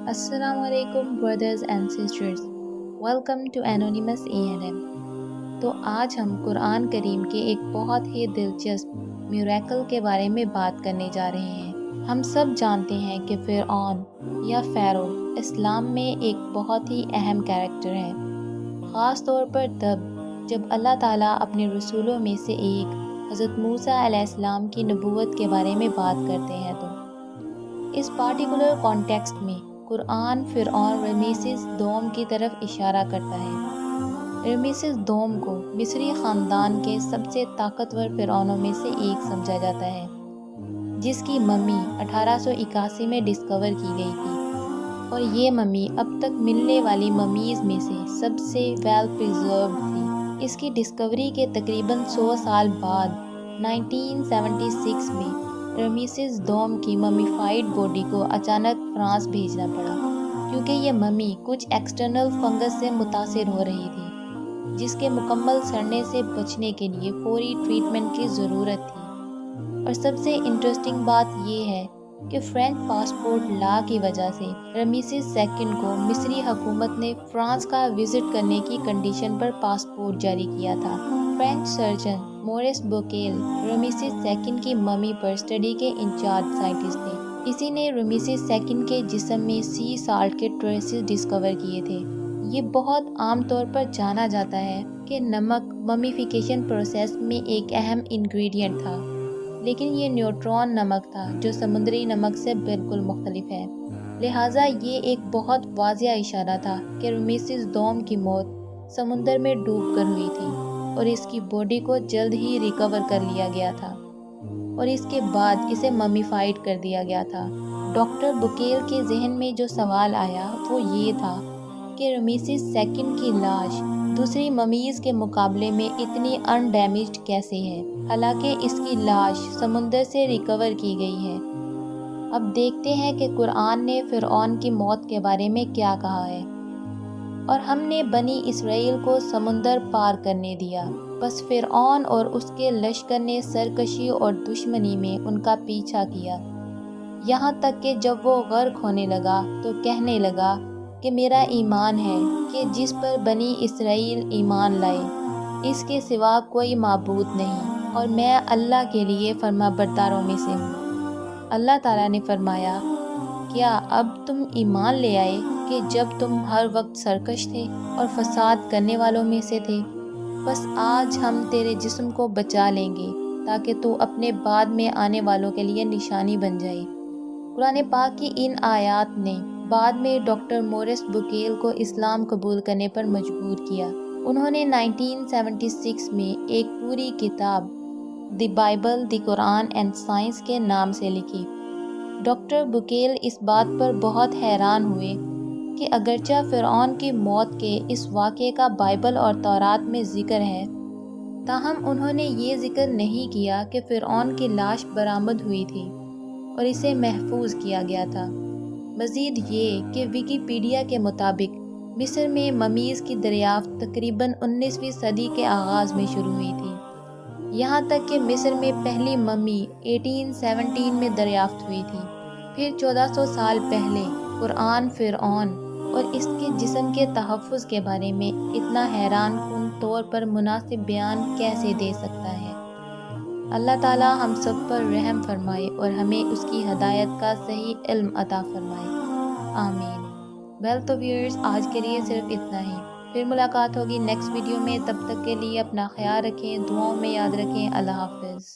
السلام علیکم brothers and sisters, welcome to anonymous A&M۔ تو آج ہم قرآن کریم کے ایک بہت ہی دلچسپ میریکل کے بارے میں بات کرنے جا رہے ہیں۔ ہم سب جانتے ہیں کہ فرعون یا فیرو اسلام میں ایک بہت ہی اہم کریکٹر ہے، خاص طور پر تب جب اللہ تعالیٰ اپنے رسولوں میں سے ایک حضرت موسیٰ علیہ السلام کی نبوت کے بارے میں بات کرتے ہیں۔ تو اس پارٹیکولر کانٹیکسٹ میں قرآن فرعون رمیسس دوم کی طرف اشارہ کرتا ہے۔ رمیسس دوم کو مصری خاندان کے سب سے طاقتور فرعونوں میں سے ایک سمجھا جاتا ہے، جس کی ممی 1881 میں ڈسکور کی گئی تھی، اور یہ ممی اب تک ملنے والی ممیز میں سے سب سے ویل پریزروڈ تھی۔ اس کی ڈسکوری کے تقریباً 100 سال بعد 1976 میں رمیسس دوم کی ممیفائیڈ باڈی کو اچانک فرانس بھیجنا پڑا، کیونکہ یہ ممی کچھ ایکسٹرنل فنگس سے متاثر ہو رہی تھی، جس کے مکمل سڑنے سے بچنے کے لیے فوری ٹریٹمنٹ کی ضرورت تھی۔ اور سب سے انٹرسٹنگ بات یہ ہے کہ فرینچ پاسپورٹ لا کی وجہ سے رمیسس سیکنڈ کو مصری حکومت نے فرانس کا وزٹ کرنے کی کنڈیشن پر پاسپورٹ جاری کیا تھا۔ فرینچ سرجن مورس بوکیل رمیسس سیکنڈ کی ممی پر اسٹڈی کے انچارج سائنٹسٹ تھے۔ اسی نے رمیسس سیکنڈ کے جسم میں سی سالٹ کے ٹریسز ڈسکور کیے تھے۔ یہ بہت عام طور پر جانا جاتا ہے کہ نمک ممیفیکیشن پروسیس میں ایک اہم انگریڈینٹ تھا، لیکن یہ نیوٹرون نمک تھا جو سمندری نمک سے بالکل مختلف ہے۔ لہٰذا یہ ایک بہت واضح اشارہ تھا کہ رمیسس دوم کی موت سمندر میں ڈوب کر ہوئی تھی، اور اس کی باڈی کو جلد ہی ریکور کر لیا گیا تھا، اور اس کے بعد اسے ممیفائیڈ کر دیا گیا تھا۔ ڈاکٹر بوکیل کے ذہن میں جو سوال آیا وہ یہ تھا کہ رمیسس سیکنڈ کی لاش دوسری ممیز کے مقابلے میں اتنی ان ڈیمیجڈ کیسے ہے، حالانکہ اس کی لاش سمندر سے ریکور کی گئی ہے۔ اب دیکھتے ہیں کہ قرآن نے فرعون کی موت کے بارے میں کیا کہا ہے۔ اور ہم نے بنی اسرائیل کو سمندر پار کرنے دیا، بس فرعون اور اس کے لشکر نے سرکشی اور دشمنی میں ان کا پیچھا کیا، یہاں تک کہ جب وہ غرق ہونے لگا تو کہنے لگا کہ میرا ایمان ہے کہ جس پر بنی اسرائیل ایمان لائے، اس کے سوا کوئی معبود نہیں، اور میں اللہ کے لیے فرما برداروں میں سے ہوں۔ اللہ تعالیٰ نے فرمایا، کیا اب تم ایمان لے آئے کہ جب تم ہر وقت سرکش تھے اور فساد کرنے والوں میں سے تھے؟ بس آج ہم تیرے جسم کو بچا لیں گے تاکہ تو اپنے بعد میں آنے والوں کے لیے نشانی بن جائے۔ قرآن پاک کی ان آیات نے بعد میں ڈاکٹر مورس بوکیل کو اسلام قبول کرنے پر مجبور کیا۔ انہوں نے 1976 میں ایک پوری کتاب the Bible, the Quran and science کے نام سے لکھی۔ ڈاکٹر بوکیل اس بات پر بہت حیران ہوئے کہ اگرچہ فرعون کی موت کے اس واقعے کا بائبل اور تورات میں ذکر ہے، تاہم انہوں نے یہ ذکر نہیں کیا کہ فرعون کی لاش برآمد ہوئی تھی اور اسے محفوظ کیا گیا تھا۔ مزید یہ کہ ویکیپیڈیا کے مطابق مصر میں ممیز کی دریافت تقریباً 19ویں صدی کے آغاز میں شروع ہوئی تھی، یہاں تک کہ مصر میں پہلی ممی 1817 میں دریافت ہوئی تھی۔ پھر 1400 سال پہلے قرآن فرعون اور اس کے جسم کے تحفظ کے بارے میں اتنا حیران کن طور پر مناسب بیان کیسے دے سکتا ہے؟ اللہ تعالیٰ ہم سب پر رحم فرمائے اور ہمیں اس کی ہدایت کا صحیح علم عطا فرمائے، آمین۔ ویل تو ویئرز، آج کے لیے صرف اتنا ہی، پھر ملاقات ہوگی نیکسٹ ویڈیو میں۔ تب تک کے لیے اپنا خیال رکھیں، دعاؤں میں یاد رکھیں۔ اللہ حافظ۔